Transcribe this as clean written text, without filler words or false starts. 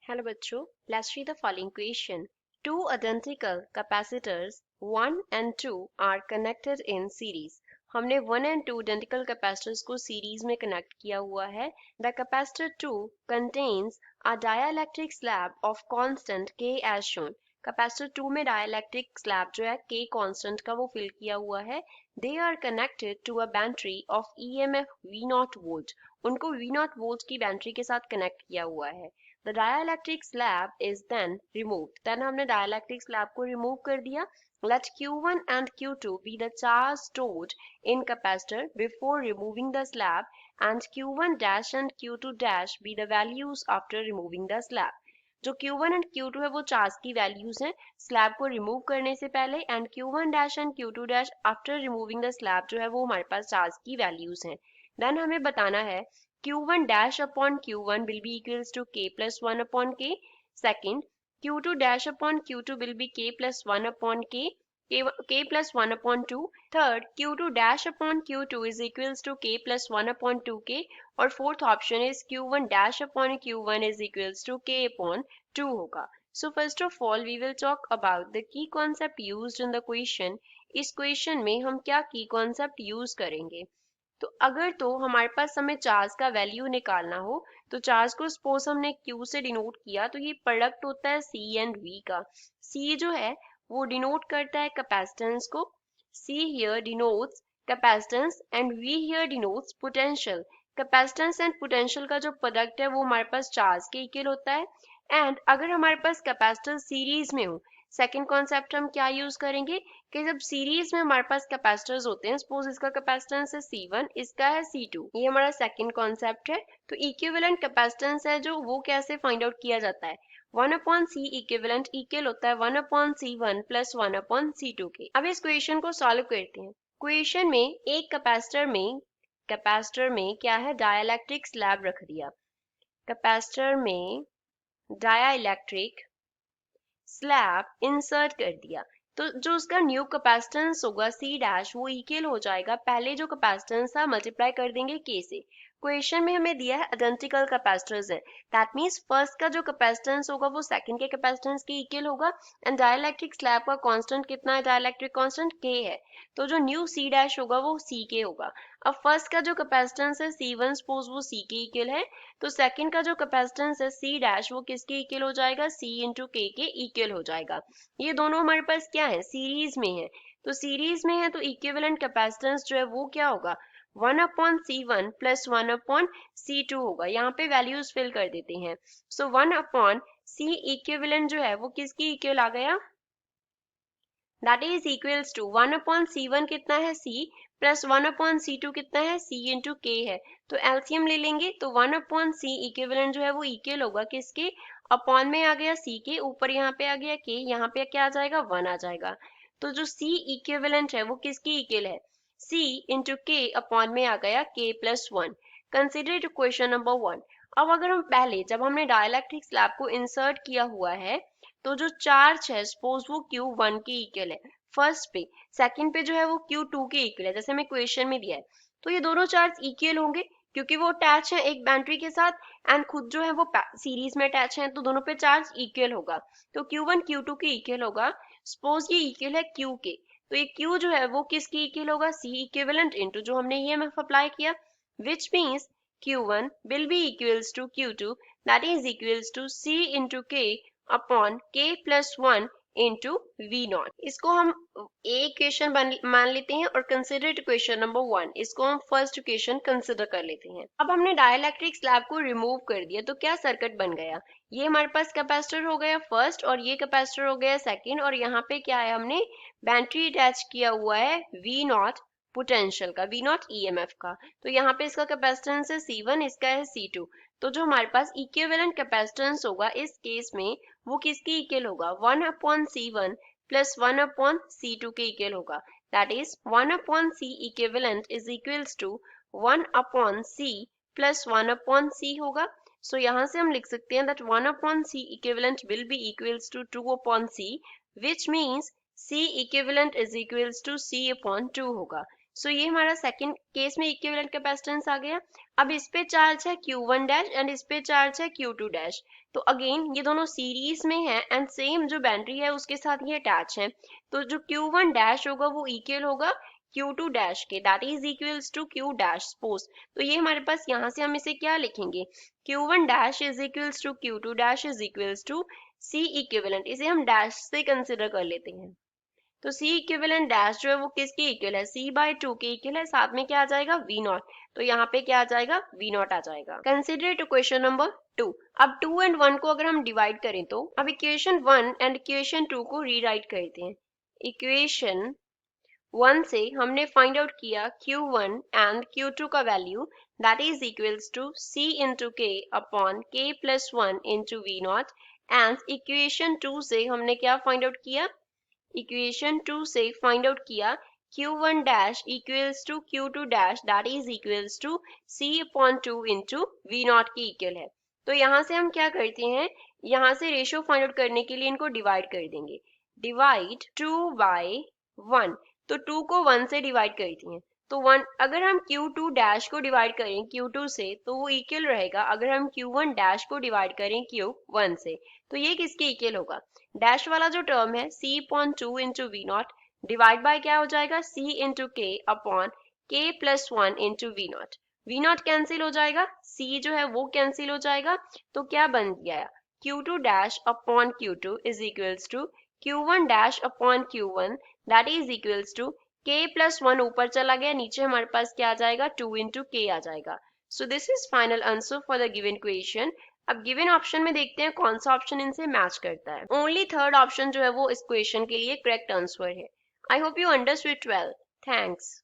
Hello बच्चों, let's read the following question. Two identical capacitors 1 and 2 are connected in series. हमने 1 and 2 identical capacitors को series में connect किया हुआ है. The capacitor 2 contains a dielectric slab of constant K as shown. Capacitor 2 में dielectric slab जो है K constant का वो फिल किया हुआ है. They are connected to a battery of EMF V0 volt. उनको V0 वोल्ट की बैटरी के साथ कनेक्ट किया हुआ है. The dielectric slab is then removed. Then हमने dielectric slab को remove कर दिया. Let Q1 and Q2 be the charge stored in capacitor before removing the slab and Q1 dash and Q2 dash be the values after removing the slab. जो Q1 and Q2 है वो charge की values हैं slab को remove करने से पहले and Q1 dash and Q2 dash after removing the slab जो है वो हमारे पास चार्ज की वैल्यूज हैं. देन हमें बताना है Q1 dash upon Q1 will be equals to K plus 1 upon K. Second, Q2 dash upon Q2 will be K plus 1 upon K plus 1 upon 2. Third, Q2 dash upon Q2 is equals to K plus 1 upon 2K. और fourth option is Q1 dash upon Q1 is equals to K upon 2 होगा. So first of all we will talk about the key concept used in the question. इस question में हम क्या की concept use करेंगे. तो अगर तो हमारे पास हमें चार्ज का वैल्यू निकालना हो तो चार्ज को सपोज हमने Q से डिनोट किया तो ये प्रोडक्ट होता है C एंड V का. C जो है वो डिनोट करता है कैपेसिटेंस को. C here denotes capacitance and V here denotes potential. Capacitance and potential का जो प्रोडक्ट है वो हमारे पास चार्ज के इक्वल होता है. एंड अगर हमारे पास कैपेसिटर सीरीज में हो, सेकंड कॉन्सेप्ट हम क्या यूज करेंगे कि जब सीरीज में हमारे पास कैपेसिटर्स होते हैं, सपोज इसका कैपेसिटेंस है C1, इसका है C2, ये हमारा सेकंड कॉन्सेप्ट है. तो इक्विवेलेंट कैपेसिटेंस है जो वो कैसे फाइंड आउट किया जाता है, 1/C इक्विवेलेंट इक्वल होता है 1/C1 प्लस 1/C2 के. अब इस क्वेश्चन को सॉल्व करते हैं. क्वेश्चन में एक कैपेसिटर में क्या है, डाइलेक्ट्रिक स्लैब रख दिया. कैपेसिटर में डाइलेक्ट्रिक स्लैब इंसर्ट कर दिया. तो जो उसका न्यू कैपेसिटेंस होगा C डैश वो इक्वल हो जाएगा पहले जो कैपेसिटेंस था मल्टीप्लाई कर देंगे K से. क्वेश्चन में हमें दिया है आइडेंटिकल कैपेसिटर्स है. दैट मींस फर्स्ट का जो कैपेसिटेंस होगा वो सेकंड के कैपेसिटेंस के इक्वल होगा. एंड डाइलेक्ट्रिक स्लैब का कांस्टेंट कितना है, डाइलेक्ट्रिक कांस्टेंट K है. तो जो न्यू C डैश होगा वो CK होगा. अब फर्स्ट का जो कैपेसिटेंस है C1 सपोज वो C के इक्वल है, तो सेकंड का जो कैपेसिटेंस है C डैश वो किसके इक्वल हो जाएगा, C इंटू K के इक्वल हो जाएगा. ये दोनों हमारे पास क्या है, सीरीज में है. तो सीरीज में है तो इक्विवेलेंट कैपेसिटेंस जो है वो क्या होगा, 1/C1 प्लस 1/C2 होगा. यहाँ पे वैल्यूज फिल कर देते हैं. सो 1/C इक्विवेलेंट जो है वो किसकी इक्वल आ गया, that is equals to 1/C1 कितना है C प्लस 1/C2 कितना है C इंटू K है. तो एलसीएम ले लेंगे तो 1/C इक्विवेलेंट जो है वो इक्वल होगा किसके, अपॉन में आ गया C के, ऊपर यहाँ पे आ गया K, यहाँ पे क्या आ जाएगा 1 आ जाएगा. तो जो C इक्विवेलेंट है वो किसकी इक्वल है, C इंटू K अपॉन में आ गया K plus 1. Consider question number 1. अब अगर हम पहले जब हमने डाइलेक्ट्रिक स्लैब को इंसर्ट किया हुआ है तो जो चार्ज है सपोज वो Q1 के इक्वल है फर्स्ट पे, सेकंड पे जो है वो Q2 के इक्वल है जैसे हमें क्वेश्चन में दिया है. तो ये दोनों चार्ज इक्वल होंगे क्योंकि वो अटैच है एक बैटरी के साथ एंड खुद जो है वो सीरीज में अटैच है, तो दोनों पे चार्ज इक्वल होगा. तो Q1 Q2 के इक्वल होगा. सपोज ये इक्वल है Q के, तो ये Q जो है वो किसकी इक्वल होगा, C इक्विवेलेंट इनटू जो हमने EMF अप्लाई किया, which means Q1 will be equals to Q2, that is equals to C into K upon K plus 1 into V0. इसको हम A इक्वेशन मान लेते हैं और कंसिडर क्वेश्चन नंबर 1 इसको हम फर्स्ट इक्वेशन कंसिडर कर लेते हैं. अब हमने डाइलेक्ट्रिक स्लैब को रिमूव कर दिया तो क्या सर्किट बन गया, ये हमारे पास कैपेसिटर हो गया फर्स्ट और ये कैपेसिटर हो गया सेकंड, और यहाँ पे क्या है हमने बैटरी अटैच किया हुआ है V0 पोटेंशियल का, V0 EMF का. तो यहाँ पे इसका कैपेसिटेंस है C1, इसका है C2. तो जो हमारे पास इक्विवेलेंट कैपेसिटेंस होगा इस केस में वो किसकी इक्वल होगा, 1/C1 प्लस 1/C2 के इक्वल होगा. That is 1/C equivalent is equals to 1/C plus 1/C होगा. सो यहाँ से हम लिख सकते हैं that 1/C equivalent will be equals to 2/C, which means C equivalent is equals to C upon 2 होगा. सो ये हमारा सेकंड केस में इक्विवेलेंट कैपेसिटेंस आ गया. अब इस पे चार्ज है Q1 डैश एंड इस पे चार्ज है Q2 डैश. तो अगेन ये दोनों सीरीज में है एंड सेम जो बाउंड्री है उसके साथ ये अटैच है, तो जो Q1 डैश होगा वो इक्वल होगा Q2 डैश के, that is equals to Q dash suppose. तो ये हमारे पास यहाँ से हम इसे क्या लिखेंगे, Q1 dash is equals to Q2 dash is equals to C equivalent, इसे हम डैश से कंसिडर कर लेते हैं। तो C इक्विवेलेंट डैश जो है वो किसके इक्वल है, C/2 के इक्वल है, साथ में क्या आ जाएगा V नॉट, तो यहाँ पे क्या आ जाएगा V नॉट आ जाएगा। Consider to question number 2। अब 2 एंड 1 को अगर हम डिवाइड करें तो अब इक्वेशन 1 एंड इक्वेशन 2 को रीराइट करते हैं। इक्वेशन 1 से हमने फाइंड आउट किया Q1 एंड Q2 का value, that is equals to C into K upon K plus 1 into V not, and equation 2 से हमने क्या फाइंड आउट किया, इक्वेशन 2 से फाइंड आउट किया Q1 dash equals to Q2 dash that is equals to C upon 2 into V not की equal है। तो यहाँ से हम क्या करते हैं, यहाँ से रेशियो फाइंड आउट करने के लिए इनको डिवाइड कर देंगे, डिवाइड 2 बाय 1, तो 2 को 1 से डिवाइड करती हैं, तो 1 अगर हम Q2 डैश को डिवाइड करें Q2 से तो वो इक्वल रहेगा अगर हम Q1 डैश को डिवाइड करें Q1 से, तो ये किसके इक्वल होगा, डैश वाला जो टर्म है C upon 2 into V not divide by क्या हो जाएगा C into K upon K plus 1 into V not cancel हो जाएगा, C जो है वो कैंसिल हो जाएगा, तो क्या बन गया Q2 dash upon Q2 is equals to Q1 dash upon Q1 that is equals to K plus 1 ऊपर चला गया, नीचे हमारे पास क्या आ जाएगा 2 इंटू K आ जाएगा। So this is final answer for the given question. अब गिवन ऑप्शन में देखते हैं कौन सा ऑप्शन इनसे मैच करता है। ओनली थर्ड ऑप्शन जो है वो इस क्वेश्चन के लिए करेक्ट आंसर है। I hope you understood well. Thanks.